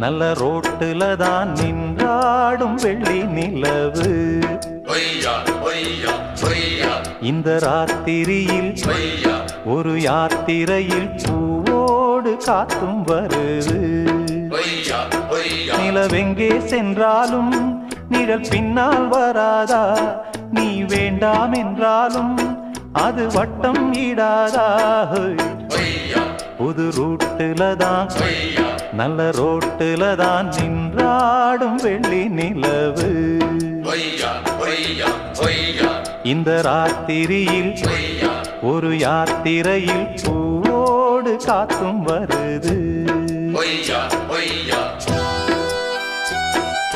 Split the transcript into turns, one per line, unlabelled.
நல்ல ரோட்டுல தான் நின்றாடும் வெள்ளி நிலவு. இந்த ராத்திரியில் ஒரு யாத்திரையில் பூவோடு காத்தும் வருது. நிலவெங்கே சென்றாலும் நிழல் பின்னால் வராதா? நீ வேண்டாம் என்றாலும் அது வட்டம் ஈடாதா? புது ரூட்டுல தான் நல்ல ரோட்டுல தான் நின்றாடும் வெள்ளி நிலவு. இந்த ராத்திரியில் ஒரு யாத்திரையில் பூவோடு காத்தும் வருது.